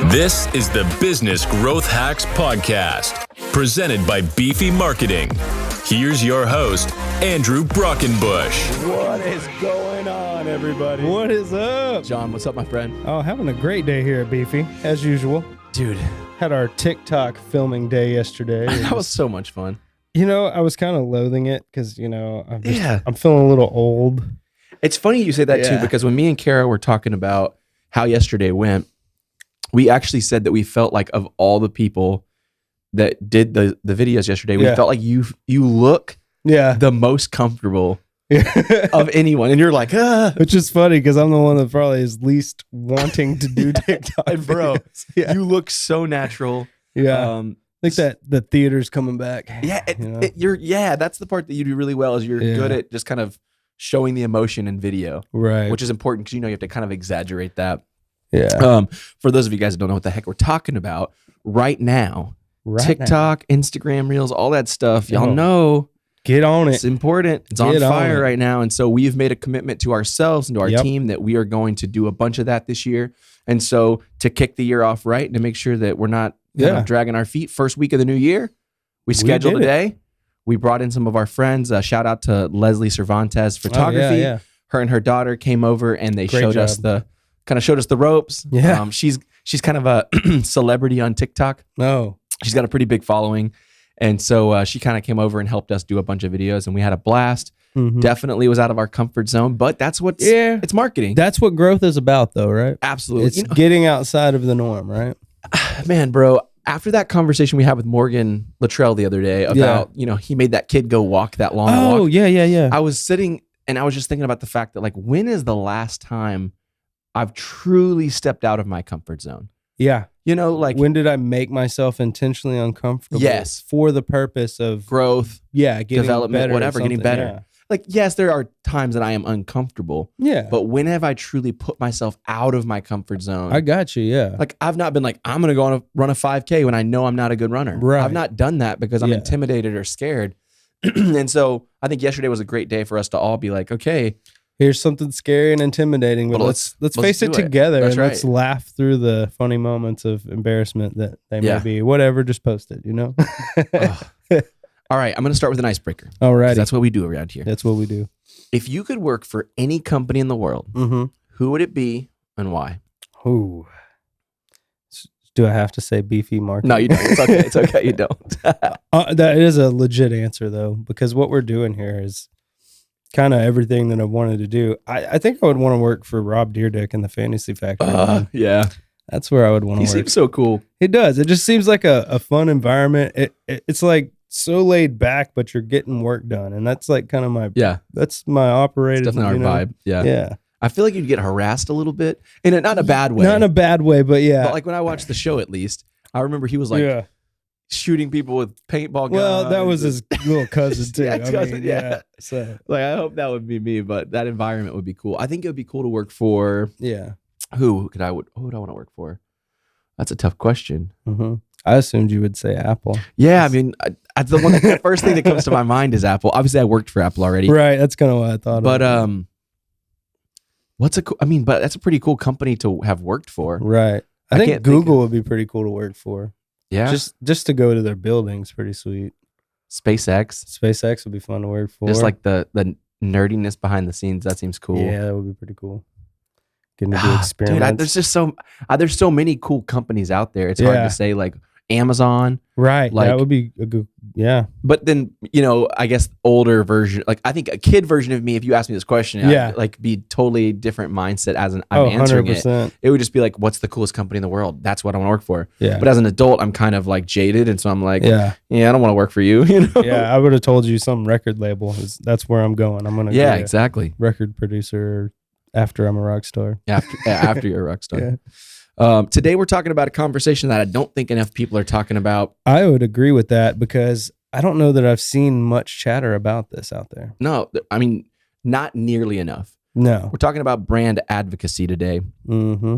This is the Business Growth Hacks Podcast, presented by Beefy Marketing. Here's your host, Andrew Brockenbush. What is going on, everybody? What is up? John, what's up, my friend? Oh, having a great day here at Beefy, as usual. Dude. Had our TikTok filming day yesterday. That was so much fun. You know, I was kind of loathing it because, you know, I'm feeling a little old. It's funny you say that too, because when me and Kara were talking about how yesterday went, we actually said that we felt like of all the people that did the videos yesterday, we felt like you look the most comfortable of anyone. And you're like, Which is funny because I'm the one that probably is least wanting to do TikTok. Bro, you look so natural. Yeah. I think that the theater's coming back. Yeah, that's the part that you do really well is you're good at just kind of showing the emotion in video. Right. Which is important because you know you have to kind of exaggerate that. Yeah. For those of you guys that don't know what the heck we're talking about, right now, TikTok, Instagram Reels, all that stuff, y'all know. Get on it. It's important. It's on fire right now. And so we've made a commitment to ourselves and to our team that we are going to do a bunch of that this year. And so to kick the year off right and to make sure that we're not dragging our feet, first week of the new year, we scheduled a day. We brought in some of our friends. Shout out to Leslie Cervantes Photography. Her and her daughter came over and they showed us the ropes. Yeah. She's kind of a celebrity on TikTok. No. She's got a pretty big following. And so she kind of came over and helped us do a bunch of videos and we had a blast. Mm-hmm. Definitely was out of our comfort zone, but that's what's it's marketing. That's what growth is about though, right? Absolutely. It's getting outside of the norm, right? Man, bro, after that conversation we had with Morgan Luttrell the other day about, he made that kid go walk that long walk. Oh, yeah. I was sitting and I was just thinking about the fact that like, when is the last time I've truly stepped out of my comfort zone? Yeah. Like when did I make myself intentionally uncomfortable? Yes. For the purpose of growth, getting development, better, whatever, getting better. Yeah. Like, yes, there are times that I am uncomfortable. Yeah. But when have I truly put myself out of my comfort zone? I got you. Yeah. Like, I've not been like, I'm going to go on run a 5K when I know I'm not a good runner. Right. I've not done that because I'm intimidated or scared. And so I think yesterday was a great day for us to all be like, okay, here's something scary and intimidating, but let's face it together and let's laugh through the funny moments of embarrassment that they may be. Whatever, just post it, All right, I'm going to start with an icebreaker. All right. That's what we do around here. That's what we do. If you could work for any company in the world, who would it be and why? Ooh. Do I have to say Beefy Marketing? No, you don't. It's okay. It's okay. You don't. That is a legit answer, though, because what we're doing here is kind of everything that I've wanted to do. I think I would want to work for Rob Deerdick in the Fantasy Factory. Yeah. That's where I would want to work. He seems so cool. He does. It just seems like a fun environment. It's like so laid back, but you're getting work done. And that's like kind of that's my operated. It's definitely our vibe. Yeah. Yeah. I feel like you'd get harassed a little bit. And not in a bad way. Not in a bad way, but yeah. But like when I watched the show, at least, I remember he was like shooting people with paintball guns. Well, that was his little cousin too. So like, I hope that would be me, but that environment would be cool. I think it would be cool to work for. Yeah. Who would I want to work for? That's a tough question. Mm-hmm. I assumed you would say Apple. Yeah, I mean, the first thing that comes to my mind is Apple. Obviously, I worked for Apple already. Right, that's kind of what I thought. But but that's a pretty cool company to have worked for. Right. I think Google would be pretty cool to work for. Yeah. Just to go to their buildings, pretty sweet. SpaceX would be fun to work for. Just like the nerdiness behind the scenes, that seems cool. Yeah, that would be pretty cool. Getting to do experiments. Dude, there's just there's so many cool companies out there. It's hard to say, like Amazon. Right. Like, that would be a good, But then, I guess older version, like I think a kid version of me, if you ask me this question, I'd like be totally different mindset as I'm answering 100%. It would just be like, what's the coolest company in the world? That's what I want to work for. Yeah. But as an adult, I'm kind of like jaded. And so I'm like, I don't want to work for you. Yeah. I would have told you some record label. That's where I'm going. I'm going to be exactly. record producer after I'm a rock star. After you're a rock star. Today we're talking about a conversation that I don't think enough people are talking about. I would agree with that because I don't know that I've seen much chatter about this out there. No, I mean, not nearly enough. No. We're talking about brand advocacy today. Mm-hmm.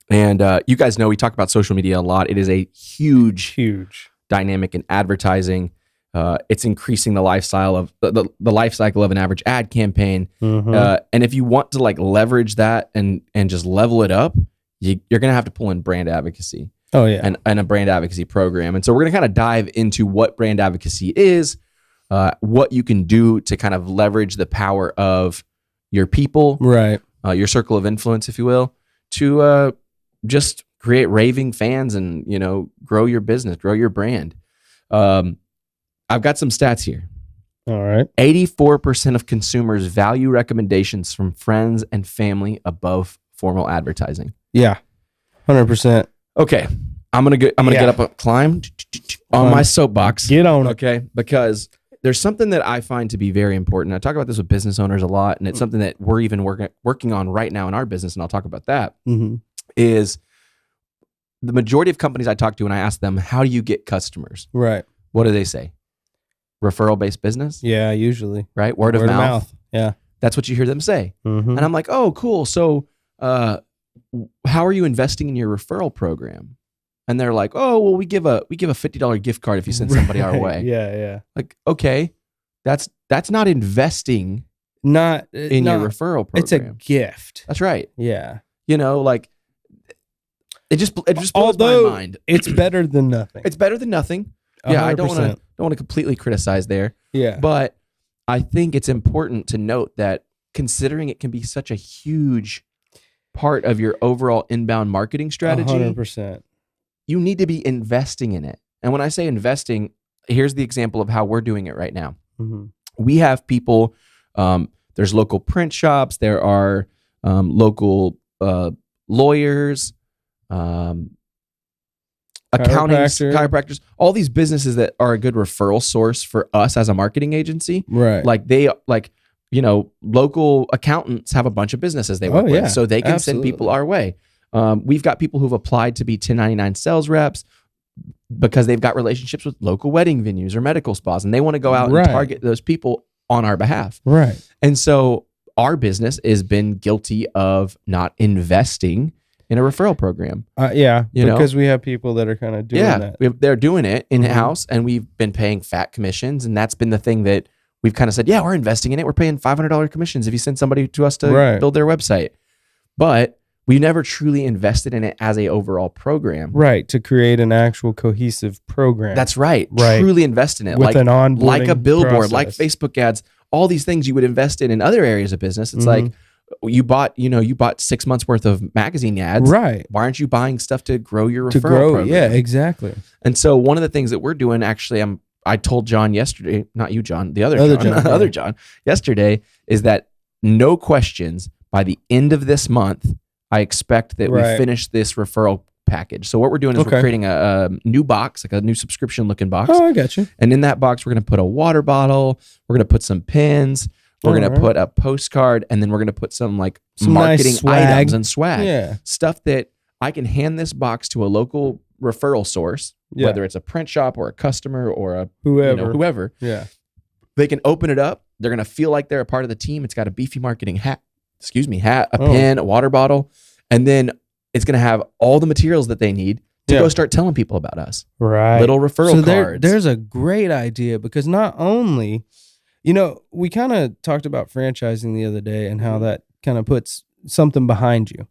And you guys know we talk about social media a lot. It is a huge dynamic in advertising. It's increasing the lifestyle of the life cycle of an average ad campaign. Mm-hmm. And if you want to like leverage that and just level it up, you're going to have to pull in brand advocacy. Oh, yeah. And a brand advocacy program. And so we're going to kind of dive into what brand advocacy is, what you can do to kind of leverage the power of your people, right? Your circle of influence, if you will, to just create raving fans and, grow your business, grow your brand. I've got some stats here. All right. 84% of consumers value recommendations from friends and family above formal advertising. Yeah. 100%. Okay. I'm going to get up a climb on my soapbox. Get on it. Okay. Because there's something that I find to be very important. I talk about this with business owners a lot, and it's something that we're even working on right now in our business, and I'll talk about that, is the majority of companies I talk to, and I ask them, how do you get customers? Right. What do they say? Referral-based business? Yeah, usually. Right? Word of mouth. Yeah. That's what you hear them say. And I'm like, oh, cool. So how are you investing in your referral program? And they're like, oh, well, we give a $50 gift card if you send somebody our way. Yeah. Like, okay, that's not investing in your referral program. It's a gift. That's right. Yeah. Like it just blows my mind. It's better than nothing. It's better than nothing. 100%. Yeah, I don't want to completely criticize there. Yeah. But I think it's important to note that considering it can be such a huge part of your overall inbound marketing strategy, 100%. You need to be investing in it. And when I say investing, here's the example of how we're doing it right now. We have people, there's local print shops, there are local lawyers, accountants, chiropractors, all these businesses that are a good referral source for us as a marketing agency. Right. Local accountants have a bunch of businesses they work with, so they can send people our way. We've got people who've applied to be 1099 sales reps because they've got relationships with local wedding venues or medical spas, and they want to go out and target those people on our behalf. Right. And so our business has been guilty of not investing in a referral program. Because we have people that are kind of doing that. They're doing it in-house, and we've been paying fat commissions, and that's been the thing that we've kind of said, we're investing in it. We're paying $500 commissions if you send somebody to us to build their website. But we never truly invested in it as a overall program. Right, to create an actual cohesive program. That's right. Truly invest in it. With an onboarding like a billboard, process. like Facebook ads, all these things you would invest in other areas of business. It's like you bought 6 months worth of magazine ads. Right. Why aren't you buying stuff to grow your referral program? Yeah, exactly. And so one of the things that we're doing, actually, I told John yesterday, not you, John, the other John, yesterday, is that no questions, by the end of this month, I expect that we finish this referral package. So what we're doing is we're creating a new box, like a new subscription looking box. Oh, I got you. And in that box, we're going to put a water bottle. We're going to put some pins. We're going to put a postcard, and then we're going to put some marketing nice items and swag. Yeah. Stuff that I can hand this box to a local referral source, whether it's a print shop or a customer or a whoever. Yeah. They can open it up. They're going to feel like they're a part of the team. It's got a Beefy marketing hat, a pen, a water bottle, and then it's going to have all the materials that they need to go start telling people about us. Right. Little referral cards. There's a great idea, because not only, we kind of talked about franchising the other day and how that kind of puts something behind you.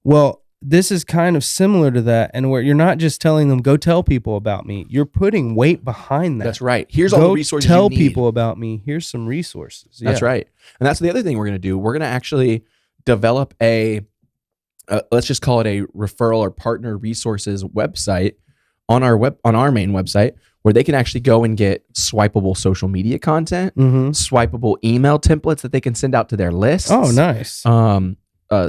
Well, this is kind of similar to that, and where you're not just telling them, go tell people about me. You're putting weight behind that. That's right. Here's all the resources you need. Tell people about me. Here's some resources. That's right. And that's the other thing we're going to do. We're going to actually develop let's just call it a referral or partner resources website on our main website, where they can actually go and get swipeable social media content, swipeable email templates that they can send out to their lists. Oh, nice.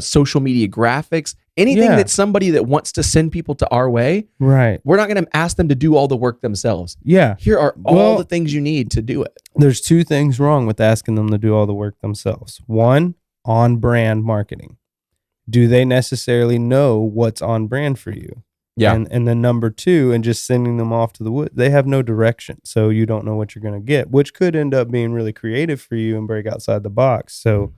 Social media graphics, anything that somebody that wants to send people to our way. Right. We're not going to ask them to do all the work themselves. Yeah. Here are all the things you need to do it. There's two things wrong with asking them to do all the work themselves. One, on brand marketing. Do they necessarily know what's on brand for you? Yeah. And then number two, and just sending them off to the woods, they have no direction. So you don't know what you're going to get, which could end up being really creative for you and break outside the box. So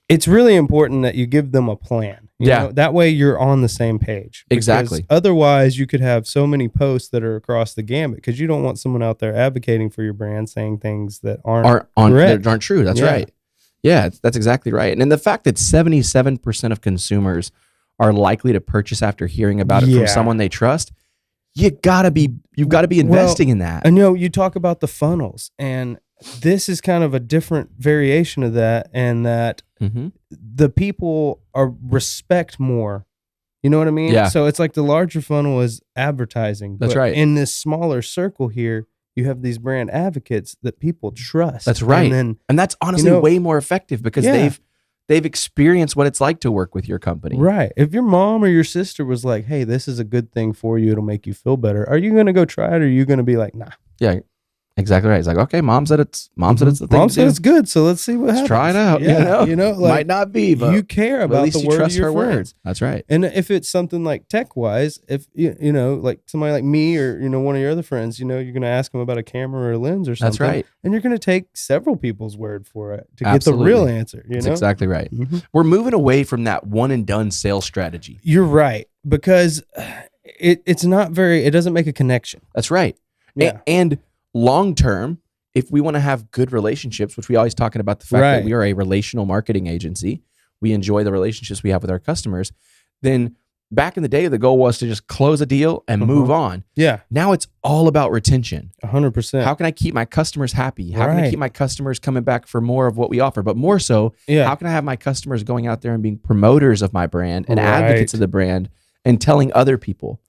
it's really important that you give them a plan. You know? That way you're on the same page. Exactly. Otherwise, you could have so many posts that are across the gamut, because you don't want someone out there advocating for your brand, saying things that aren't true. That's right. Yeah, that's exactly right. And the fact that 77% of consumers are likely to purchase after hearing about it from someone they trust, you've got to be investing in that. And you talk about the funnels, and this is kind of a different variation of that, and that the people respect more. You know what I mean? Yeah. So it's like the larger funnel is advertising. That's but right. In this smaller circle here, you have these brand advocates that people trust. That's right. And that's honestly way more effective because they've experienced what it's like to work with your company. Right. If your mom or your sister was like, hey, this is a good thing for you, it'll make you feel better, are you going to go try it, or are you going to be like, nah? Yeah, exactly right. It's like, okay, mom said it's the thing. Mom said it's good, so let's see what happens. Try it out. Yeah, like, might not be, but you care about at least the you word trust of your her friends. words. That's right. And if it's something like tech wise, if you know, like somebody like me or one of your other friends, you're going to ask them about a camera or a lens or something. That's right. And you're going to take several people's word for it to get the real answer. That's exactly right. We're moving away from that one and done sales strategy. You're right, because it doesn't make a connection. That's right. Yeah. And long term, if we want to have good relationships, which we always talking about the fact that we are a relational marketing agency, we enjoy the relationships we have with our customers, then back in the day, the goal was to just close a deal and move on. Yeah. Now it's all about retention. 100%. How can I keep my customers happy? How can I keep my customers coming back for more of what we offer? But more so, how can I have my customers going out there and being promoters of my brand and advocates of the brand and telling other people?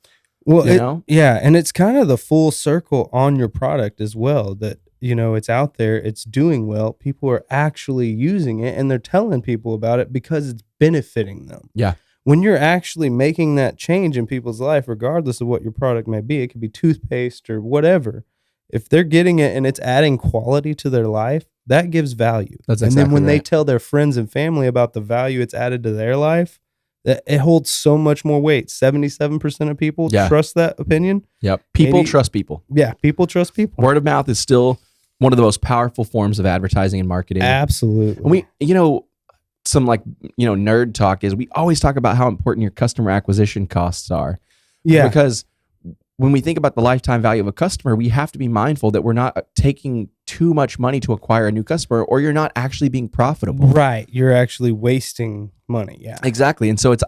Well, and it's kind of the full circle on your product as well, that it's out there, it's doing well, people are actually using it, and they're telling people about it because it's benefiting them. Yeah. When you're actually making that change in people's life, regardless of what your product may be, it could be toothpaste or whatever. If they're getting it and it's adding quality to their life, that gives value. That's exactly. And then when they tell their friends and family about the value it's added to their life, it holds so much more weight. 77% of people trust that opinion. Yep. People trust people. Yeah. People trust people. Word of mouth is still one of the most powerful forms of advertising and marketing. Absolutely. And we, some nerd talk is we always talk about how important your customer acquisition costs are. Yeah. Because when we think about the lifetime value of a customer, we have to be mindful that we're not taking too much money to acquire a new customer, or you're not actually being profitable. Right. You're actually wasting money. Yeah. Exactly. And so it's,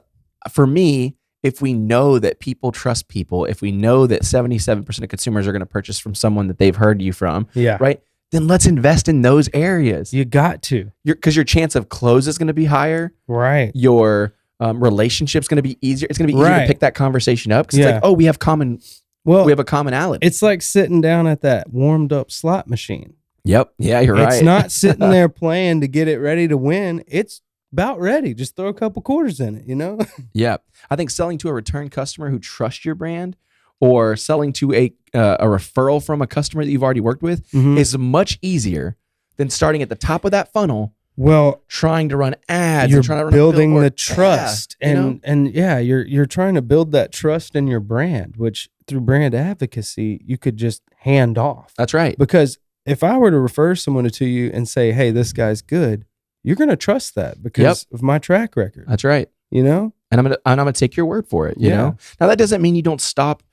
for me, if we know that people trust people, if we know that 77% of consumers are going to purchase from someone that they've heard you from, right? Then let's invest in those areas. You got to. Because your chance of close is going to be higher. Right. Your relationship's going to be easier. It's going to be easier to pick that conversation up because it's like, oh, we have a commonality. It's like sitting down at that warmed up slot machine. Yep. Yeah, you're right. It's not sitting there playing to get it ready to win. It's about ready. Just throw a couple quarters in it, Yeah. I think selling to a return customer who trusts your brand, or selling to a referral from a customer that you've already worked with is much easier than starting at the top of that funnel. Well, trying to run ads, you're and trying to run building the trust, you're trying to build that trust in your brand, which through brand advocacy you could just hand off. That's right. Because if I were to refer someone to you and say, "Hey, this guy's good," you're going to trust that because of my track record. That's right. And I'm gonna take your word for it. You know. Now that doesn't mean you don't stop,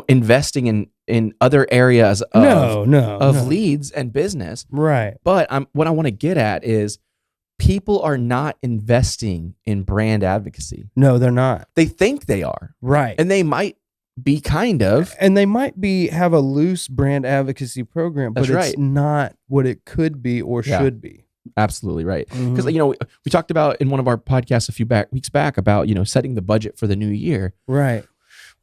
investing in other areas of leads and business. Right. But what I want to get at is people are not investing in brand advocacy. No, they're not. They think they are. Right. And they might be kind of. And they might have a loose brand advocacy program, but it's not what it could be or should be. Absolutely right. Because, we talked about in one of our podcasts a few weeks back about, setting the budget for the new year. Right.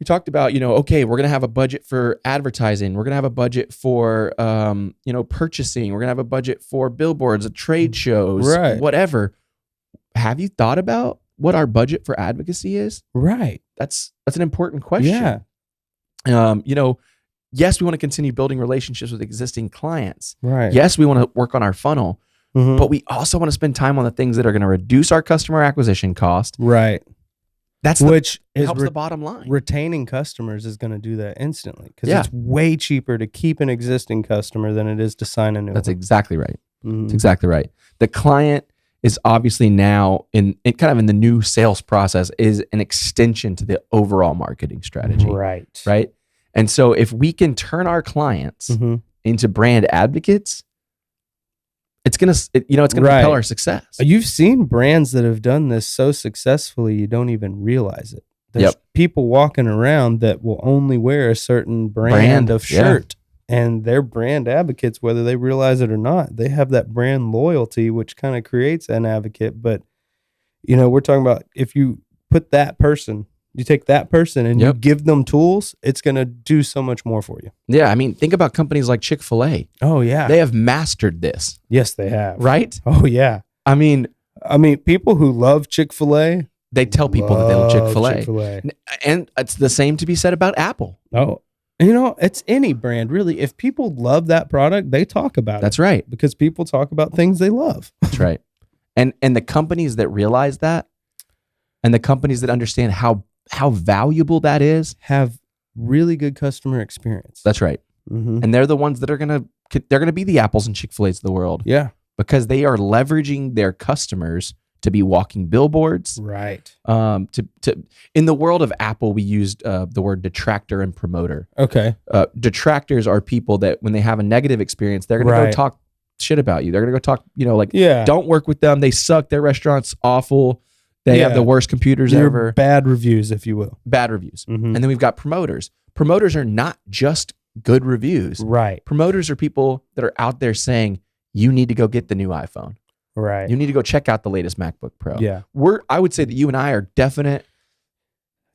We talked about, okay, we're going to have a budget for advertising. We're going to have a budget for, purchasing. We're going to have a budget for billboards, trade shows, whatever. Have you thought about what our budget for advocacy is? Right. That's an important question. Yeah. Yes, we want to continue building relationships with existing clients. Right. Yes, we want to work on our funnel, but we also want to spend time on the things that are going to reduce our customer acquisition cost. Right. That's helps the bottom line. Retaining customers is going to do that instantly because it's way cheaper to keep an existing customer than it is to sign a new one. That's exactly right. That's exactly right. The client is obviously now in the new sales process is an extension to the overall marketing strategy. Right. Right. And so if we can turn our clients into brand advocates, it's going to propel our success. You've seen brands that have done this so successfully, you don't even realize it. There's people walking around that will only wear a certain brand of shirt, and they're brand advocates, whether they realize it or not. They have that brand loyalty, which kind of creates an advocate. But, we're talking about if you put that person, you take that person and you give them tools, it's going to do so much more for you. Yeah. I mean, think about companies like Chick-fil-A. Oh, yeah. They have mastered this. Yes, they have. Right? Oh, yeah. I mean, people who love Chick-fil-A, they tell people that they love Chick-fil-A. And it's the same to be said about Apple. Oh, it's any brand, really. If people love that product, they talk about it. That's right. Because people talk about things they love. That's right. And the companies that realize that, and the companies that understand how valuable that is, have really good customer experience. That's right. Mm-hmm. And they're the ones that are gonna be the Apples and Chick-fil-A's of the world. Yeah. Because they are leveraging their customers to be walking billboards. Right. In the world of Apple, we used the word detractor and promoter. Okay. Detractors are people that when they have a negative experience, they're going to go talk shit about you. They're going to go talk, don't work with them. They suck. Their restaurant's awful. They have the worst computers ever. Bad reviews, if you will. Bad reviews. Mm-hmm. And then we've got promoters. Promoters are not just good reviews. Right. Promoters are people that are out there saying, you need to go get the new iPhone. Right. You need to go check out the latest MacBook Pro. Yeah. I would say that you and I are definite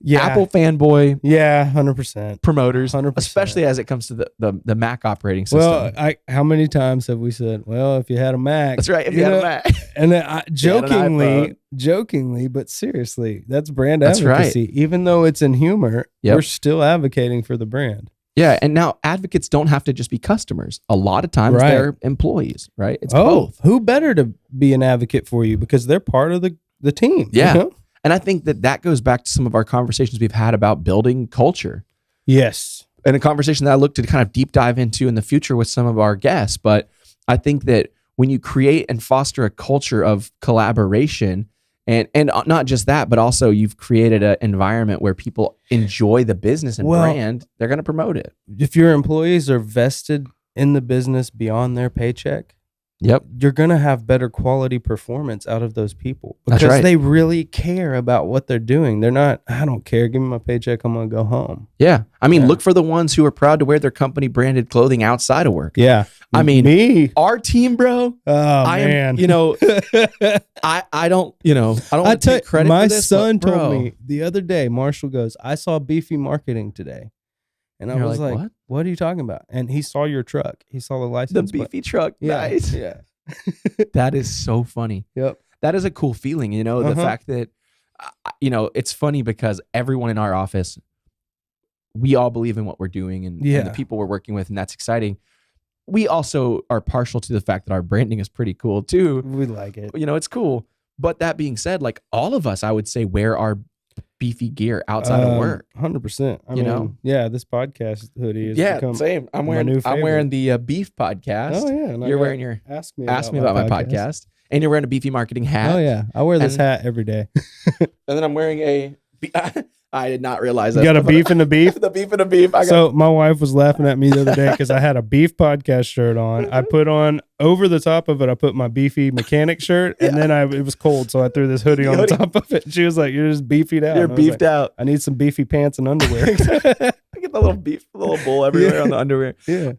Yeah. Apple fanboy. Yeah, 100%. Promoters, 100%. especially as it comes to the Mac operating system. Well, how many times have we said, well, if you had a Mac. That's right, if you had a Mac. And then jokingly, but seriously, that's brand advocacy. That's right. Even though it's in humor, we're still advocating for the brand. Yeah, and now advocates don't have to just be customers. A lot of times they're employees, right? It's both. Who better to be an advocate for you because they're part of the team. Yeah. You know? And I think that goes back to some of our conversations we've had about building culture. Yes. And a conversation that I look to kind of deep dive into in the future with some of our guests. But I think that when you create and foster a culture of collaboration, and not just that, but also you've created an environment where people enjoy the business and brand, they're going to promote it. If your employees are vested in the business beyond their paycheck, you're going to have better quality performance out of those people because they really care about what they're doing. They're not, I don't care, give me my paycheck, I'm going to go home. Yeah. I mean, look for the ones who are proud to wear their company branded clothing outside of work. Yeah. I mean, me, our team, bro. Oh, man. I don't want to take credit my for this. Son told me the other day, Marshall goes, I saw Beefy marketing today. And I was like, what are you talking about? And he saw your truck. He saw the license. The Beefy truck. Yeah, nice. Yeah. That is so funny. Yep. That is a cool feeling, the fact that, it's funny because everyone in our office, we all believe in what we're doing and the people we're working with, and that's exciting. We also are partial to the fact that our branding is pretty cool too. We like it. It's cool. But that being said, like all of us, I would say, wear our Beefy gear outside of work. 100%. I mean, this podcast hoodie is same. I'm wearing the Beef podcast. Oh yeah, you're wearing your Ask Me About My podcast, and you're wearing a Beefy marketing hat. Oh yeah, I wear this hat every day. And then I'm wearing I did not realize that. You got a beef and a beef? The beef and a beef. So my wife was laughing at me the other day because I had a Beef podcast shirt on. I put on, over the top of it, I put my Beefy mechanic shirt, and then it was cold, so I threw this hoodie on the top of it. She was like, you're just beefied out. You're beefed out. I need some beefy pants and underwear. I get the little bull everywhere on the underwear. Yeah.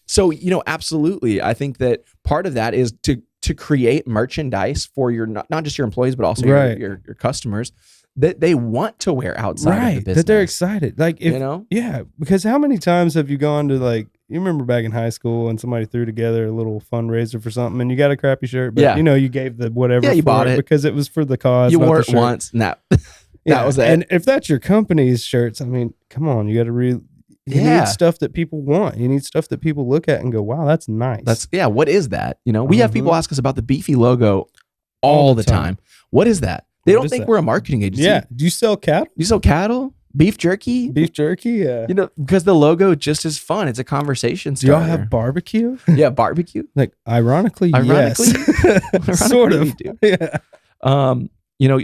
So, absolutely. I think that part of that is to create merchandise for your, not just your employees, but also your customers, that they want to wear outside of the business. That they're excited. Like, yeah, because how many times have you gone to, like, you remember back in high school and somebody threw together a little fundraiser for something and you got a crappy shirt, but you gave the whatever. Yeah, you bought it because it was for the cause. You wore it once. And that was it. And if that's your company's shirts, I mean, come on, you got to you need stuff that people want. You need stuff that people look at and go, wow, that's nice. What is that? We have people ask us about the Beefy logo all the time. What is that? They don't think we're a marketing agency. Yeah. Do you sell cattle? Do you sell cattle? Beef jerky? Beef jerky, yeah. Because the logo just is fun. It's a conversation starter. Do y'all have barbecue? Yeah, barbecue. Like, ironically, yes. Sort of. Yeah.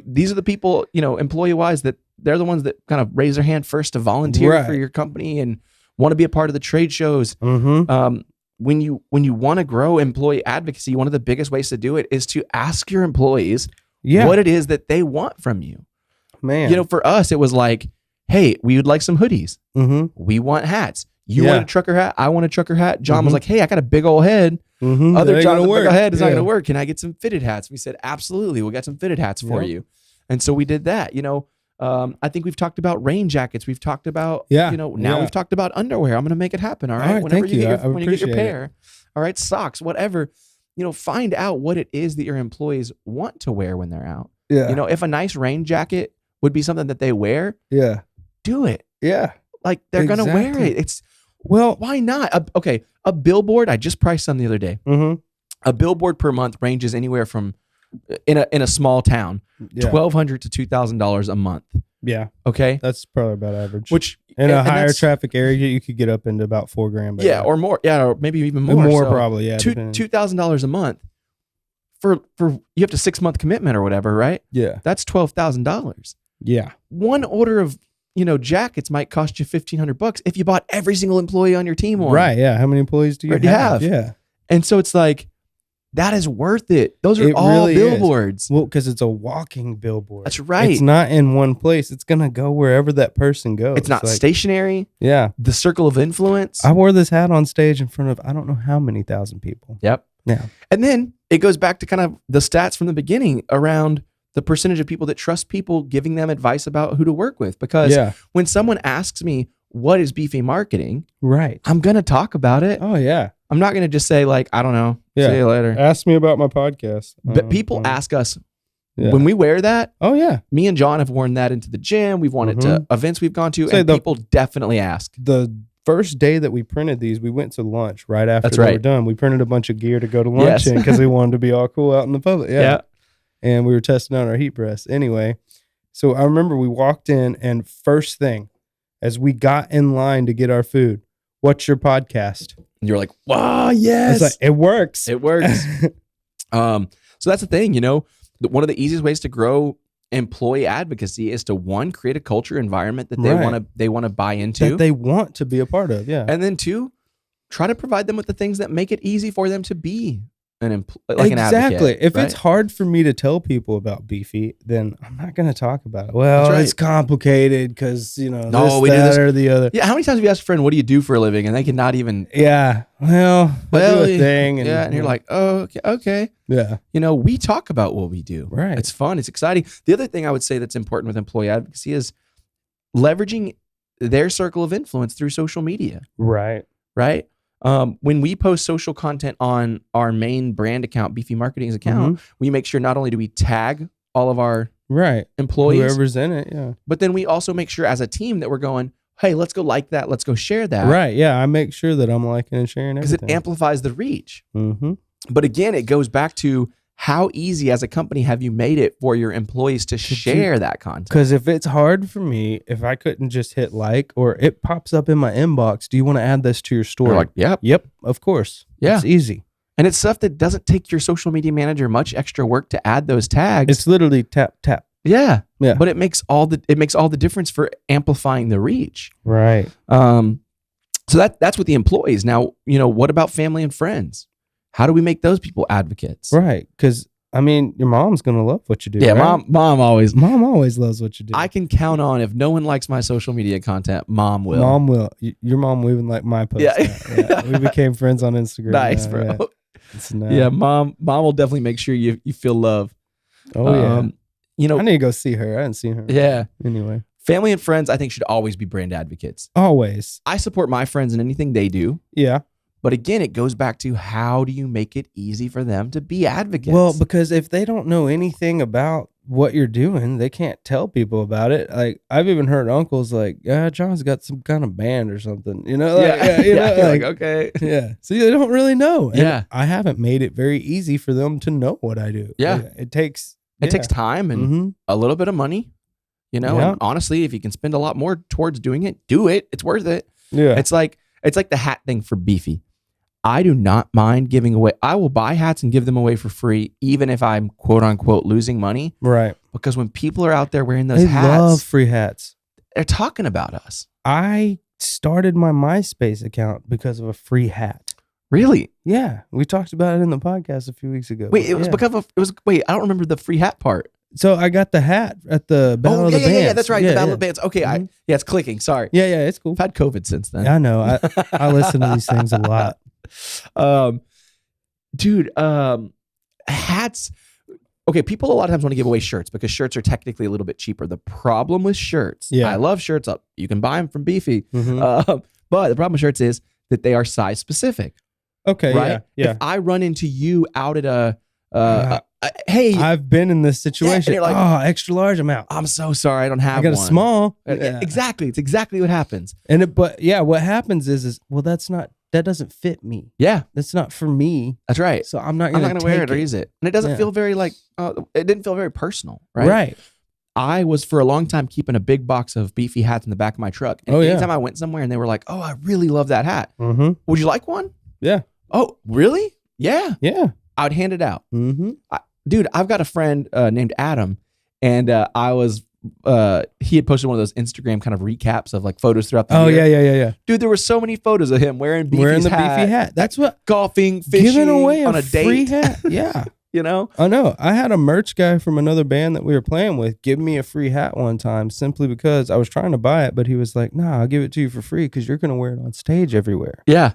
These are the people, employee-wise, that they're the ones that kind of raise their hand first to volunteer for your company and want to be a part of the trade shows. Mm-hmm. when you want to grow employee advocacy, one of the biggest ways to do it is to ask your employees what it is that they want from you. Man, you know, for us, it was like, hey, we would like some hoodies. We want hats. You want a trucker hat? I want a trucker hat. John was like, hey, I got a big old head. Other John's big old head is not going to work. Can I get some fitted hats? We said, absolutely. We'll get some fitted hats for you. And so we did that. You know, I think we've talked about rain jackets. We've talked about, you know, now we've talked about underwear. I'm going to make it happen. All right. Whenever you get when you get your pair. All right. Socks, whatever, you know, find out what it is that your employees want to wear when they're out. Yeah. You know, if a nice rain jacket would be something that they wear. Yeah. Do it. Yeah. Like they're going to wear it. Well, why not? A billboard. I just priced some the other day. A billboard per month ranges anywhere from in a small town, $1,200 to $2,000 a month. Yeah. Okay. That's probably about average. Which in a higher traffic area, you could get up into about $4,000. Yeah, or more. Yeah, or maybe even more. More probably. Yeah. $2,000 a month for you have to 6-month commitment or whatever, right? Yeah. That's $12,000. Yeah. One order of jackets might cost you $1,500 if you bought every single employee on your team one. Right. Yeah. How many employees do you have? Yeah. And so it's like, that is worth it. Those are all really billboards. Well, because it's a walking billboard. That's right. It's not in one place. It's going to go wherever that person goes. It's not stationary. Yeah. The circle of influence. I wore this hat on stage in front of I don't know how many thousand people. Yep. Yeah. And then it goes back to kind of the stats from the beginning around the percentage of people that trust people giving them advice about who to work with. Because when someone asks me, what is Beefy marketing? Right. I'm going to talk about it. Oh, yeah. I'm not going to just say like, I don't know. Yeah. See you later. Ask me about my podcast. But people ask us when we wear that. Oh, yeah. Me and John have worn that into the gym. We've worn it to events we've gone to. And people definitely ask. The first day that we printed these, we went to lunch right after they were done. We printed a bunch of gear to go to lunch in because we wanted to be all cool out in the public. Yeah. And we were testing out our heat press. Anyway, so I remember we walked in and first thing, as we got in line to get our food, what's your podcast? And you're like, wow, yes. It's like, it works. It works. So that's the thing, one of the easiest ways to grow employee advocacy is to, one, create a culture environment that they want to buy into. That they want to be a part of, yeah. And then 2, try to provide them with the things that make it easy for them to be an advocate. Exactly. If it's hard for me to tell people about Beefy, then I'm not going to talk about it. Well, it's complicated because, we do this or the other. Yeah. How many times have you asked a friend, what do you do for a living? And they cannot even. Yeah. Well, I do a thing. And you're like, oh, okay. Yeah. We talk about what we do. Right. It's fun. It's exciting. The other thing I would say that's important with employee advocacy is leveraging their circle of influence through social media. Right. Right. When we post social content on our main brand account, Beefy Marketing's account, we make sure not only do we tag all of our employees, whoever's in it, but then we also make sure as a team that we're going, hey, let's go like that, let's go share that. Right, yeah, I make sure that I'm liking and sharing everything. Because it amplifies the reach. But again, it goes back to how easy as a company have you made it for your employees to share that content? Because if it's hard for me, if I couldn't just hit like, or it pops up in my inbox, do you want to add this to your story? Like, yep, of course. Yeah. It's easy. And it's stuff that doesn't take your social media manager much extra work to add those tags. It's literally tap, tap. Yeah. Yeah. But it makes all the difference for amplifying the reach. Right. So that's with the employees. Now, what about family and friends? How do we make those people advocates? Right. Because, your mom's going to love what you do. Yeah, right? Mom always loves what you do. I can count on if no one likes my social media content, mom will. Mom will. Your mom will even like my post. Yeah. We became friends on Instagram. Nice, bro. Yeah, mom will definitely make sure you feel love. Oh, yeah. I need to go see her. I haven't seen her. Yeah. Anyway. Family and friends, I think, should always be brand advocates. Always. I support my friends in anything they do. Yeah. But again, it goes back to how do you make it easy for them to be advocates? Well, because if they don't know anything about what you're doing, they can't tell people about it. Like, I've even heard uncles like, yeah, John's got some kind of band or something, okay. Yeah. So they don't really know. And I haven't made it very easy for them to know what I do. Yeah. It takes time and a little bit of money, and honestly, if you can spend a lot more towards doing it, do it. It's worth it. Yeah. It's like the hat thing for Beefy. I do not mind giving away. I will buy hats and give them away for free, even if I'm quote unquote losing money. Right. Because when people are out there wearing those hats, they love free hats. They're talking about us. I started my MySpace account because of a free hat. Really? Yeah, we talked about it in the podcast a few weeks ago. Wait, it was because of wait, I don't remember the free hat part. So I got the hat at the Battle of the Bands. Yeah, that's right. The Battle of the Bands. Okay, it's clicking. Sorry. Yeah, it's cool. I've had COVID since then. Yeah, I know. I listen to these things a lot. Dude, hats. Okay, people a lot of times want to give away shirts because shirts are technically a little bit cheaper. The problem with shirts, I love shirts. You can buy them from Beefy. But the problem with shirts is that they are size specific. Okay, right? Yeah. If I run into you out at hey, I've been in this situation. Yeah, like, extra large, I'm out. I'm so sorry, I don't have I got one. a small. Exactly. It's exactly what happens. But what happens is that doesn't fit me. Yeah. That's not for me. That's right. So I'm not going to wear it or use it. And it doesn't feel very it didn't feel very personal, right? Right. I was for a long time keeping a big box of Beefy hats in the back of my truck. And anytime I went somewhere and they were like, oh, I really love that hat. Would you like one? Yeah. Oh, really? Yeah. Yeah. I would hand it out. Dude, I've got a friend named Adam, and he had posted one of those Instagram kind of recaps of like photos throughout the year. Yeah. Dude, there were so many photos of him wearing Beefy hat. That's what golfing, fishing, giving away on a free date. Hat. Yeah. You know? I know. I had a merch guy from another band that we were playing with give me a free hat one time simply because I was trying to buy it, but he was like, "Nah, I'll give it to you for free because you're going to wear it on stage everywhere." Yeah.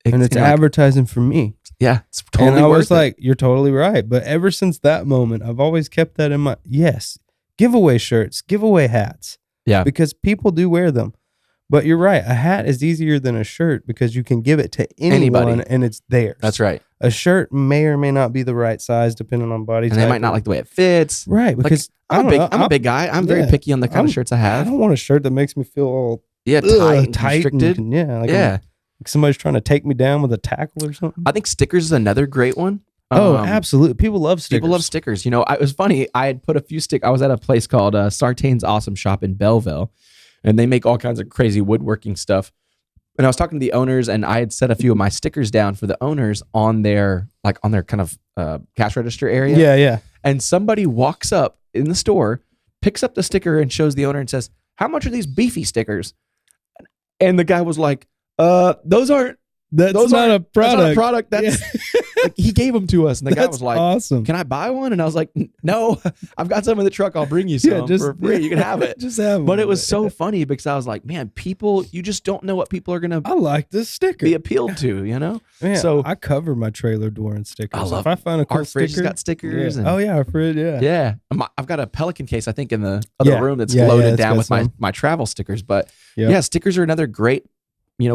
And it's advertising for me. Yeah, it's totally And I was worth like, you're totally right. But ever since that moment, I've always kept that in mind. Yes, give away shirts, give away hats. Yeah. Because people do wear them. But you're right. A hat is easier than a shirt because you can give it to anyone and it's theirs. That's right. A shirt may or may not be the right size depending on body type. And they might not like the way it fits. Right. Because I'm a big guy. I'm very picky on the kind of shirts I have. I don't want a shirt that makes me feel all tight, restricted. Like somebody's trying to take me down with a tackle or something. I think stickers is another great one. Absolutely. People love stickers. People love stickers. You know, it was funny. I had put a few I was at a place called Sartain's Awesome Shop in Belleville, and they make all kinds of crazy woodworking stuff. And I was talking to the owners, and I had set a few of my stickers down for the owners on their kind of cash register area. Yeah. And somebody walks up in the store, picks up the sticker, and shows the owner and says, "How much are these Beefy stickers?" And the guy was like, "Those aren't not a product. That's not a product. That's like, he gave them to us." And the guy was like, "Awesome. Can I buy one?" And I was like, "No, I've got some in the truck. I'll bring you some for free. You can have it." Just have But it was so funny because I was like, man, people, you just don't know what people are going to I like this sticker. Be appealed to, you know? Man, so I cover my trailer door in stickers. I love if I find a cool our fridge sticker, has got stickers. Yeah. And, our fridge, Yeah. I've got a Pelican case, I think, in the other room that's loaded down with my travel stickers. But stickers are another great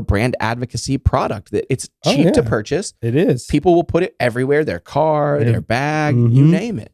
brand advocacy product that it's cheap to purchase. It is. People will put it everywhere, their car, their bag, you name it.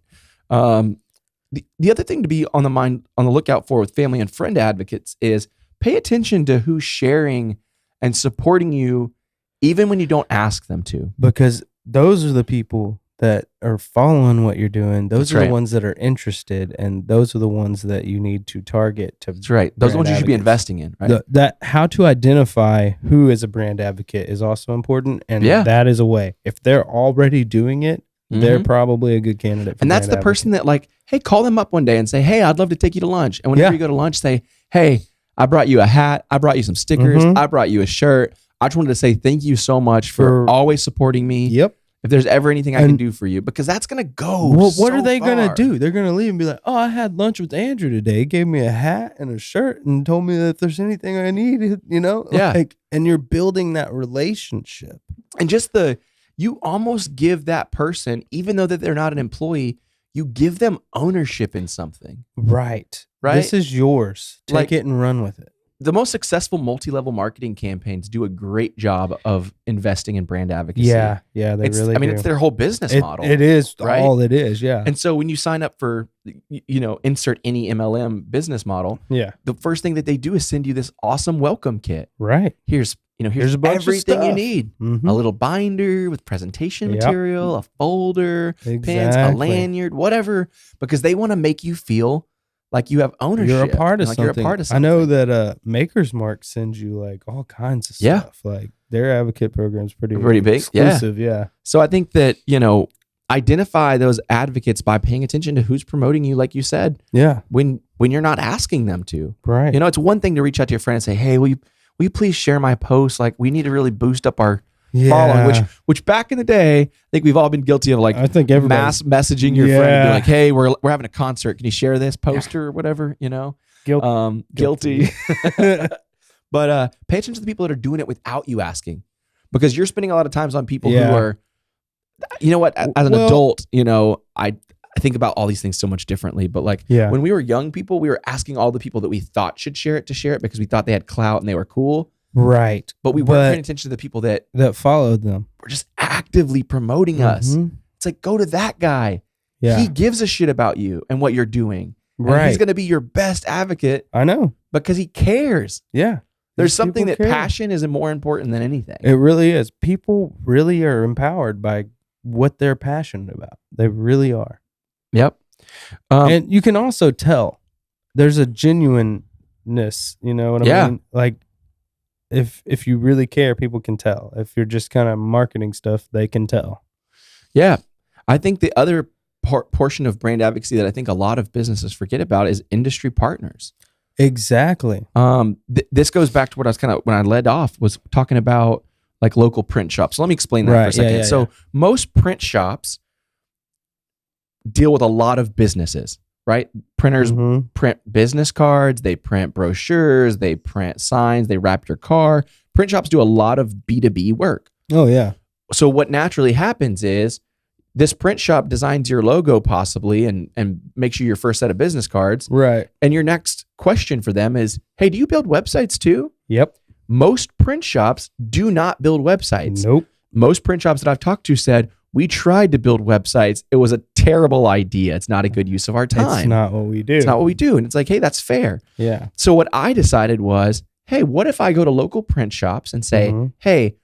The other thing to be on the lookout for with family and friend advocates is pay attention to who's sharing and supporting you, even when you don't ask them to. Because those are the people that are following what you're doing. Those are the ones that are interested, and those are the ones that you need to target. That's right. Those are the ones you should be investing in, right? That how to identify who is a brand advocate is also important, and that is a way. If they're already doing it, they're probably a good candidate for and that's the person that hey, call them up one day and say, "Hey, I'd love to take you to lunch." And whenever you go to lunch, say, "Hey, I brought you a hat. I brought you some stickers. I brought you a shirt. I just wanted to say thank you so much for always supporting me. Yep. If there's ever anything I can do for you," because that's going to go. Well, what are they going to do? They're going to leave and be like, "Oh, I had lunch with Andrew today. He gave me a hat and a shirt and told me that if there's anything I need, and you're building that relationship. And just you almost give that person, even though that they're not an employee, you give them ownership in something. Right. This is yours. Take it and run with it. The most successful multi-level marketing campaigns do a great job of investing in brand advocacy. Yeah, they really do. It's their whole business model. It is all it is, yeah. And so when you sign up for, insert any MLM business model, the first thing that they do is send you this awesome welcome kit. Right. Here's a bunch everything of you need. A little binder with presentation material, a folder, pins, a lanyard, whatever, because they want to make you feel like you have ownership. You're a part of something. You're a part of something. I know that Maker's Mark sends you like all kinds of stuff. Like their advocate program is pretty big, exclusive. Yeah. So I think that identify those advocates by paying attention to who's promoting you, like you said. Yeah. When you're not asking them to. Right. It's one thing to reach out to your friend and say, "Hey, will you please share my post? Like we need to really boost up our following, which back in the day, I think we've all been guilty of, like, I think mass messaging your friend and be like, hey, we're having a concert. Can you share this poster or whatever, you know? Guilty. But pay attention to the people that are doing it without you asking, because you're spending a lot of times on people who are, you know what, as an adult, you know, I think about all these things so much differently, but like when we were young people, we were asking all the people that we thought should share it to share it because we thought they had clout and they were cool. Right. But we weren't paying attention to the people that followed them. Were just actively promoting us. It's like, go to that guy. Yeah. He gives a shit about you and what you're doing. Right. He's going to be your best advocate. I know. Because he cares. Yeah. There's something that passion is more important than anything. It really is. People really are empowered by what they're passionate about. They really are. Yep. And you can also tell there's a genuineness, you know what I mean? Like if you really care, people can tell. If you're just kind of marketing stuff, they can tell. Yeah. I think the other portion of brand advocacy that I think a lot of businesses forget about is industry partners. Exactly. This goes back to what I was when I led off, was talking about like local print shops. So let me explain that for a second. So most print shops deal with a lot of businesses, right? Printers print business cards, they print brochures, they print signs, they wrap your car. Print shops do a lot of B2B work. Oh yeah. So what naturally happens is this print shop designs your logo possibly and makes you your first set of business cards. Right. And your next question for them is, hey, do you build websites too? Yep. Most print shops do not build websites. Nope. Most print shops that I've talked to said, we tried to build websites. It was a terrible idea. It's not a good use of our time. It's not what we do. It's not what we do. And it's like, hey, that's fair. Yeah. So what I decided was, hey, what if I go to local print shops and say, hey,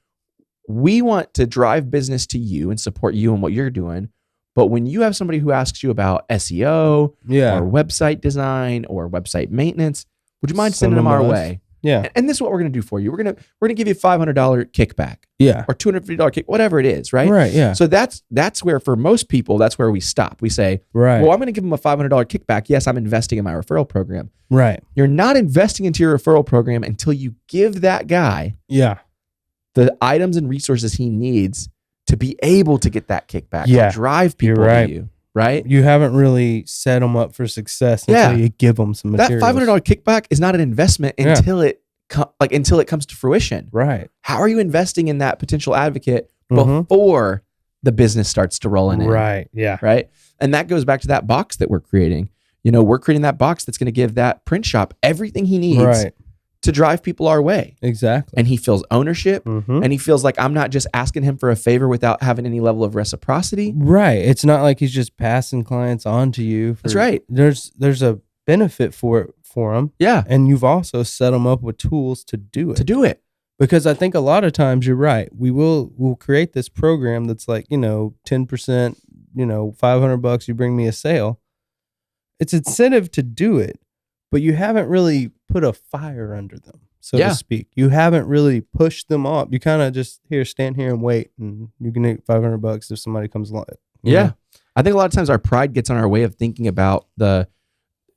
we want to drive business to you and support you in what you're doing. But when you have somebody who asks you about SEO or website design or website maintenance, would you mind sending them our way? Yeah. And this is what we're going to do for you. We're going to give you a $500 kickback. Yeah. Or $250 kick, whatever it is, right? Right, yeah. So that's where, for most people, that's where we stop. We say, well, I'm going to give them a $500 kickback. Yes, I'm investing in my referral program. Right. You're not investing into your referral program until you give that guy the items and resources he needs to be able to get that kickback, to drive people to you, right? You haven't really set them up for success until you give them some materials. That $500 kickback is not an investment until it comes to fruition. Right. How are you investing in that potential advocate before the business starts to roll in? Right. Yeah. Right. And that goes back to that box that we're creating. You know, we're creating that box that's going to give that print shop everything he needs to drive people our way. Exactly. And he feels ownership and he feels like I'm not just asking him for a favor without having any level of reciprocity. Right. It's not like he's just passing clients on to you. That's right. There's a benefit for him. Yeah. And you've also set him up with tools to do it. Because I think a lot of times you're right. We'll create this program that's like, 10%, $500, you bring me a sale. It's incentive to do it, but you haven't really put a fire under them, so to speak. You haven't really pushed them up. You kind of just stand here and wait, and you can get $500 if somebody comes along. Yeah. I think a lot of times our pride gets in our way of thinking about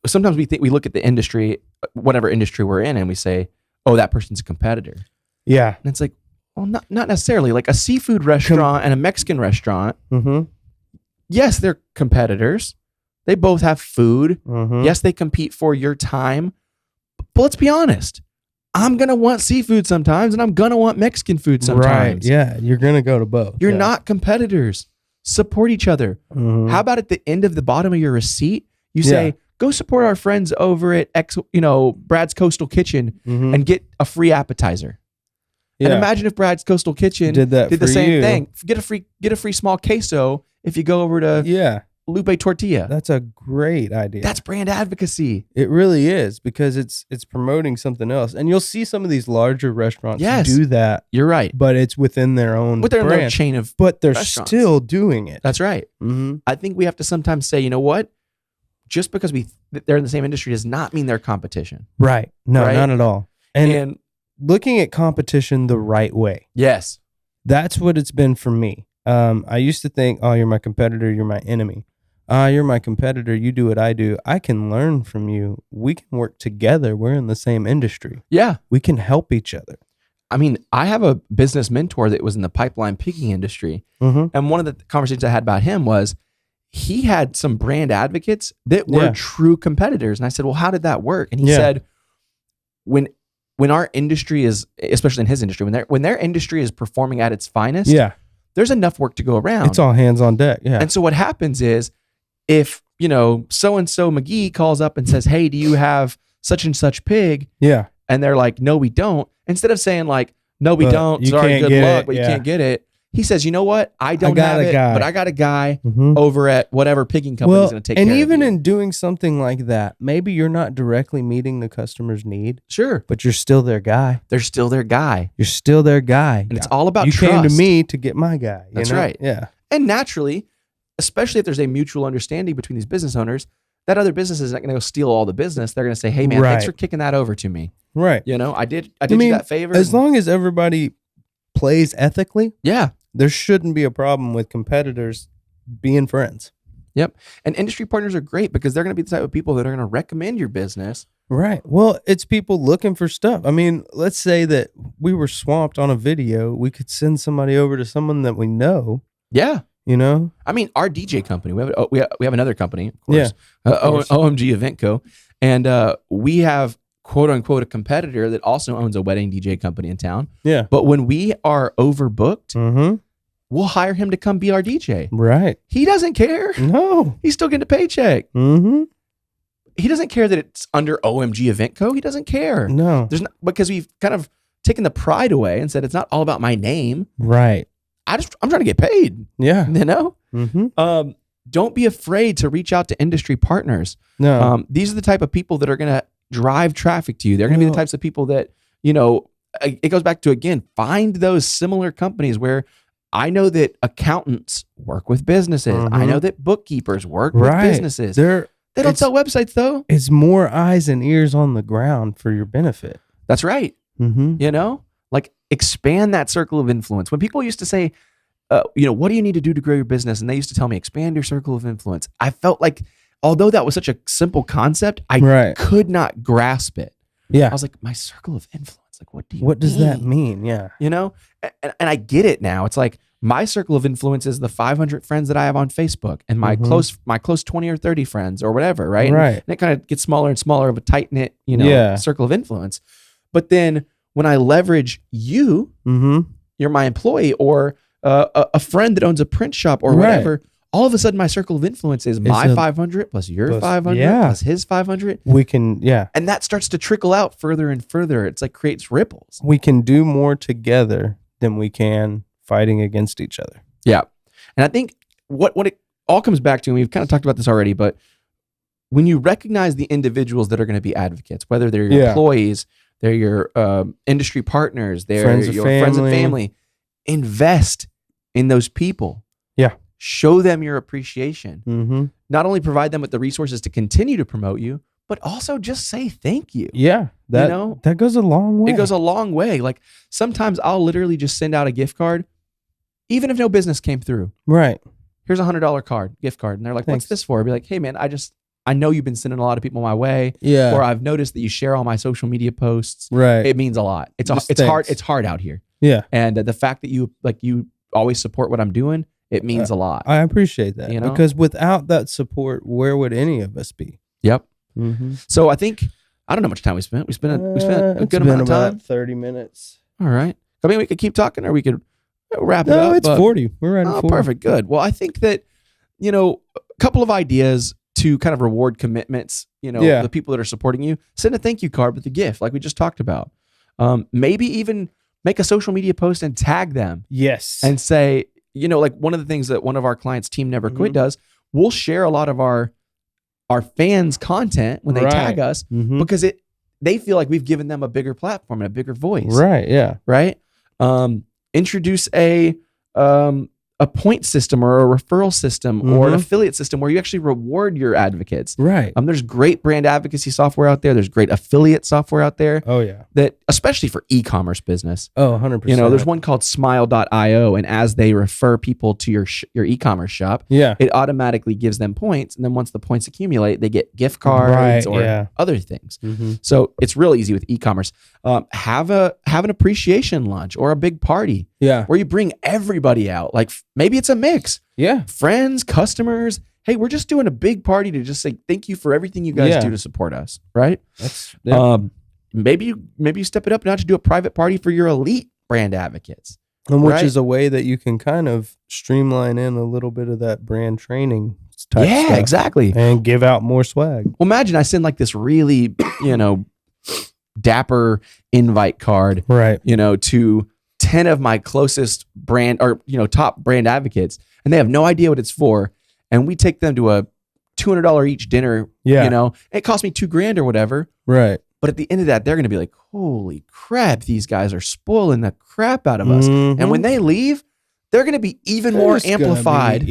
sometimes we look at the industry, whatever industry we're in, and we say, oh, that person's a competitor. Yeah. And it's like, well, not necessarily. Like a seafood restaurant and a Mexican restaurant, yes, they're competitors. They both have food. Yes, they compete for your time. But let's be honest. I'm going to want seafood sometimes, and I'm going to want Mexican food sometimes. Right. Yeah. You're going to go to both. You're not competitors. Support each other. How about at the end of the bottom of your receipt, you say, go support our friends over at Brad's Coastal Kitchen and get a free appetizer. And imagine if Brad's Coastal Kitchen did the same thing. Get a free small queso if you go over to Lupe Tortilla. That's a great idea. That's brand advocacy. It really is, because it's promoting something else. And you'll see some of these larger restaurants do that. You're right. But it's within their own brand, chain of but they're restaurants. Still doing it. That's right. I think we have to sometimes say, you know what? Just because they're in the same industry does not mean they're competition. Right. No, not at all. And looking at competition the right way. Yes. That's what it's been for me. I used to think, oh, you're my competitor, you're my enemy. You're my competitor, you do what I do. I can learn from you. We can work together. We're in the same industry. Yeah. We can help each other. I mean, I have a business mentor that was in the pipeline picking industry. And one of the conversations I had about him was he had some brand advocates that were true competitors. And I said, well, how did that work? And he said, when our industry is, especially in his industry, when their industry is performing at its finest, there's enough work to go around. It's all hands on deck. Yeah. And so what happens is if, so-and-so McGee calls up and says, hey, do you have such and such pig? Yeah. And they're like, no, we don't. Instead of saying like, no, we don't. Sorry, good luck, but you can't get it. He says, you know what? I don't have it, but I got a guy over at whatever pigging company is going to take care of it. And even in doing something like that, maybe you're not directly meeting the customer's need. Sure. But you're still their guy. They're still their guy. You're still their guy. And it's all about you trust. You came to me to get my guy. That's right. Yeah. And naturally, especially if there's a mutual understanding between these business owners, that other business is not going to go steal all the business. They're going to say, hey, man, thanks for kicking that over to me. Right. I did you that favor. As long as everybody plays ethically. Yeah. There shouldn't be a problem with competitors being friends. Yep. And industry partners are great because they're going to be the type of people that are going to recommend your business. Right. Well, it's people looking for stuff. I mean, let's say that we were swamped on a video. We could send somebody over to someone that we know. Yeah. I mean, our DJ company, we have another company, of course, OMG Event Co. And we have, quote unquote, a competitor that also owns a wedding DJ company in town. Yeah. But when we are overbooked, we'll hire him to come be our DJ. Right. He doesn't care. No. He's still getting a paycheck. He doesn't care that it's under OMG Event Co. He doesn't care. No. There's not, because we've kind of taken the pride away and said it's not all about my name. Right. I'm trying to get paid. Yeah. Don't be afraid to reach out to industry partners. No. These are the type of people that are going to drive traffic to you. They're going to be the types of people that, it goes back to, again, find those similar companies where I know that accountants work with businesses. I know that bookkeepers work with businesses. They don't sell websites though. It's more eyes and ears on the ground for your benefit. That's right. Like expand that circle of influence. When people used to say, what do you need to do to grow your business? And they used to tell me, expand your circle of influence. I felt like, although that was such a simple concept, I could not grasp it. Yeah. I was like, my circle of influence. Like, what does that mean? Yeah. And I get it now. It's like my circle of influence is the 500 friends that I have on Facebook and my close 20 or 30 friends or whatever. Right. And it kind of gets smaller and smaller of a tight knit, circle of influence. But then when I leverage you, you're my employee or a friend that owns a print shop or whatever, all of a sudden my circle of influence is my 500 plus your 500 plus his 500. We can, and that starts to trickle out further and further. It's like creates ripples. We can do more together than we can fighting against each other. Yeah. And I think what it all comes back to, and we've kind of talked about this already, but when you recognize the individuals that are going to be advocates, whether they're your employees, they're your industry partners, they're your friends and family, invest in those people. Yeah. Show them your appreciation. Not only provide them with the resources to continue to promote you, but also just say thank you. Yeah. That goes a long way. It goes a long way. Like sometimes I'll literally just send out a gift card, even if no business came through. Right. Here's a $100 gift card. And they're like, what's this for? I'll be like, hey man, I know you've been sending a lot of people my way. Yeah. Or I've noticed that you share all my social media posts. Right. It means a lot. It's hard. It's hard out here. Yeah. And the fact that you always support what I'm doing, it means a lot. I appreciate that. Because without that support, where would any of us be? Yep. So I think, I don't know how much time we spent. We spent a good amount of time. About 30 minutes. All right. I mean, we could keep talking or we could wrap it up. No, it's 40. We're right at 40. Perfect. Good. Well, I think that, a couple of ideas to kind of reward commitments, the people that are supporting you. Send a thank you card with a gift like we just talked about. Maybe even make a social media post and tag them. Yes. And say, like one of the things that one of our clients, Team Never Quit, does, we'll share a lot of our fans' content when they tag us because they feel like we've given them a bigger platform and a bigger voice. Right. Yeah. Right. Introduce a point system or a referral system or an affiliate system where you actually reward your advocates. Right. There's great brand advocacy software out there. There's great affiliate software out there. Oh yeah. That especially for e-commerce business. Oh, 100%. There's one called smile.io, and as they refer people to your e-commerce shop, it automatically gives them points, and then once the points accumulate, they get gift cards or other things. So it's real easy with e-commerce. Have a have an appreciation lunch or a big party. Yeah. Where you bring everybody out. Like maybe it's a mix. Yeah. Friends, customers. Hey, we're just doing a big party to just say thank you for everything you guys do to support us. Right. Maybe you step it up now to do a private party for your elite brand advocates. And which is a way that you can kind of streamline in a little bit of that brand training type stuff. Exactly. And give out more swag. Well, imagine I send like this really, dapper invite card, right? To 10 of my closest brand or, top brand advocates, and they have no idea what it's for. And we take them to a $200 each dinner, it cost me $2,000 or whatever. Right. But at the end of that, they're going to be like, holy crap, these guys are spoiling the crap out of us. Mm-hmm. And when they leave, they're going to be even more amplified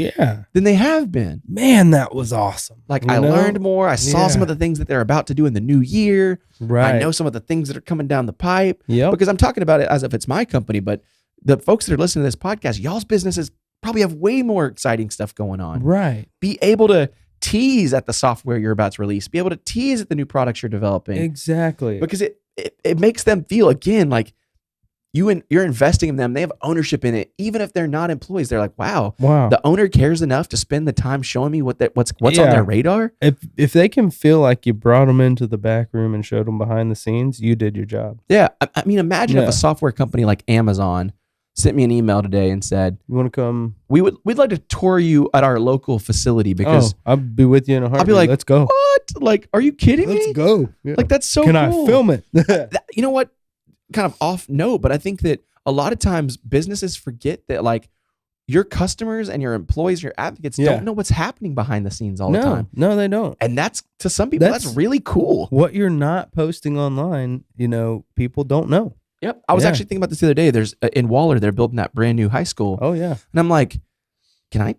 than they have been. Man, that was awesome. Like I learned more. I saw some of the things that they're about to do in the new year. Right. I know some of the things that are coming down the pipe. Yep. Because I'm talking about it as if it's my company, but the folks that are listening to this podcast, y'all's businesses probably have way more exciting stuff going on. Right. Be able to tease at the software you're about to release. Be able to tease at the new products you're developing. Exactly. Because it makes them feel, again, like you're investing in them. They have ownership in it. Even if they're not employees, they're like, wow, the owner cares enough to spend the time showing me what's on their radar. If they can feel like you brought them into the back room and showed them behind the scenes, you did your job. Yeah. I mean, imagine if a software company like Amazon sent me an email today and said, "You want to come? We'd like to tour you at our local facility because I'll be with you in a heartbeat. I'll be like, let's go. What? Like, are you kidding me? Let's go. Yeah. Like, that's so Can cool. I film it? You know what? Kind of off note, but I think that a lot of times businesses forget that like your customers and your employees, your advocates don't know what's happening behind the scenes all the time. No, they don't. And that's, to some people, that's really cool. What you're not posting online, people don't know. Yep. I was actually thinking about this the other day. There's in Waller, they're building that brand new high school. Oh yeah. And I'm like, is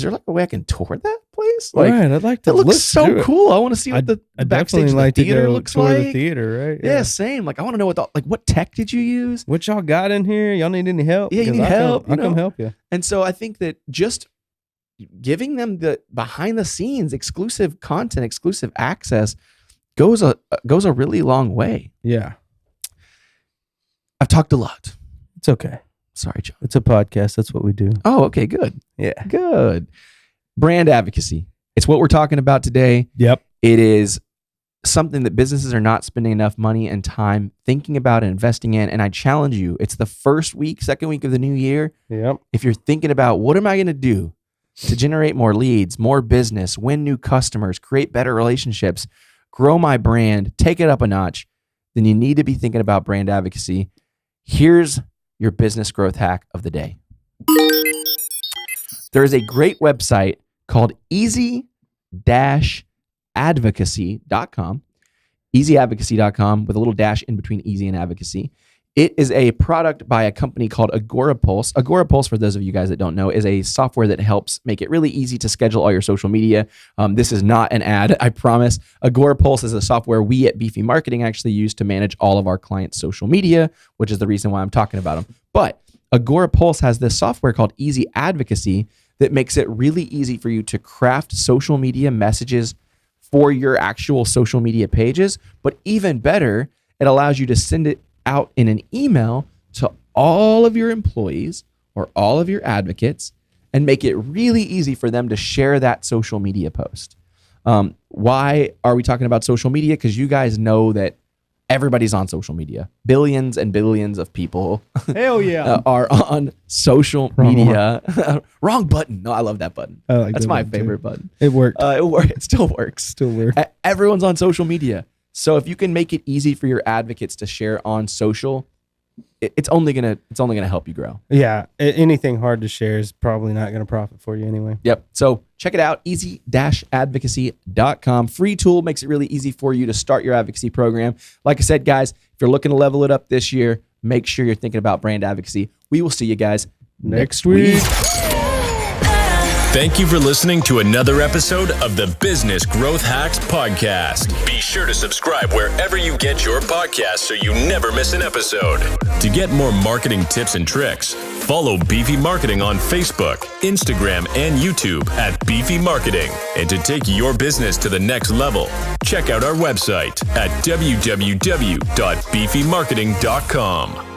there like a way I can tour that place? Like, right, I'd like to. It looks so cool. I want to see what the backstage of the theater looks like. The theater, right? Yeah, same. Like I want to know what tech did you use? What y'all got in here? Y'all need any help? Yeah, you need help. I'll come help you. And so I think that just giving them the behind the scenes exclusive content, exclusive access goes a really long way. Yeah. I've talked a lot. It's okay. Sorry, John. It's a podcast. That's what we do. Oh, okay, good. Yeah. Good. Brand advocacy. It's what we're talking about today. Yep. It is something that businesses are not spending enough money and time thinking about and investing in. And I challenge you, it's the second week of the new year. Yep. If you're thinking about what am I going to do to generate more leads, more business, win new customers, create better relationships, grow my brand, take it up a notch, then you need to be thinking about brand advocacy. Here's your business growth hack of the day. There is a great website called easy-advocacy.com, easyadvocacy.com with a little dash in between easy and advocacy. It is a product by a company called AgoraPulse. AgoraPulse, for those of you guys that don't know, is a software that helps make it really easy to schedule all your social media. This is not an ad, I promise. AgoraPulse is a software we at Beefy Marketing actually use to manage all of our clients' social media, which is the reason why I'm talking about them. But AgoraPulse has this software called Easy Advocacy that makes it really easy for you to craft social media messages for your actual social media pages. But even better, it allows you to send it out in an email to all of your employees or all of your advocates and make it really easy for them to share that social media post. Why are we talking about social media? Because you guys know that everybody's on social media. Billions and billions of people are on social media. Wrong button. No, I love that button. That's my favorite button. It worked. It still works. Still works. Everyone's on social media. So if you can make it easy for your advocates to share on social, it's only gonna help you grow. Yeah, anything hard to share is probably not gonna profit for you anyway. Yep. So check it out, easy-advocacy.com. Free tool, makes it really easy for you to start your advocacy program. Like I said, guys, if you're looking to level it up this year, make sure you're thinking about brand advocacy. We will see you guys next week. Thank you for listening to another episode of the Business Growth Hacks Podcast. Be sure to subscribe wherever you get your podcasts so you never miss an episode. To get more marketing tips and tricks, follow Beefy Marketing on Facebook, Instagram, and YouTube at Beefy Marketing. And to take your business to the next level, check out our website at www.beefymarketing.com.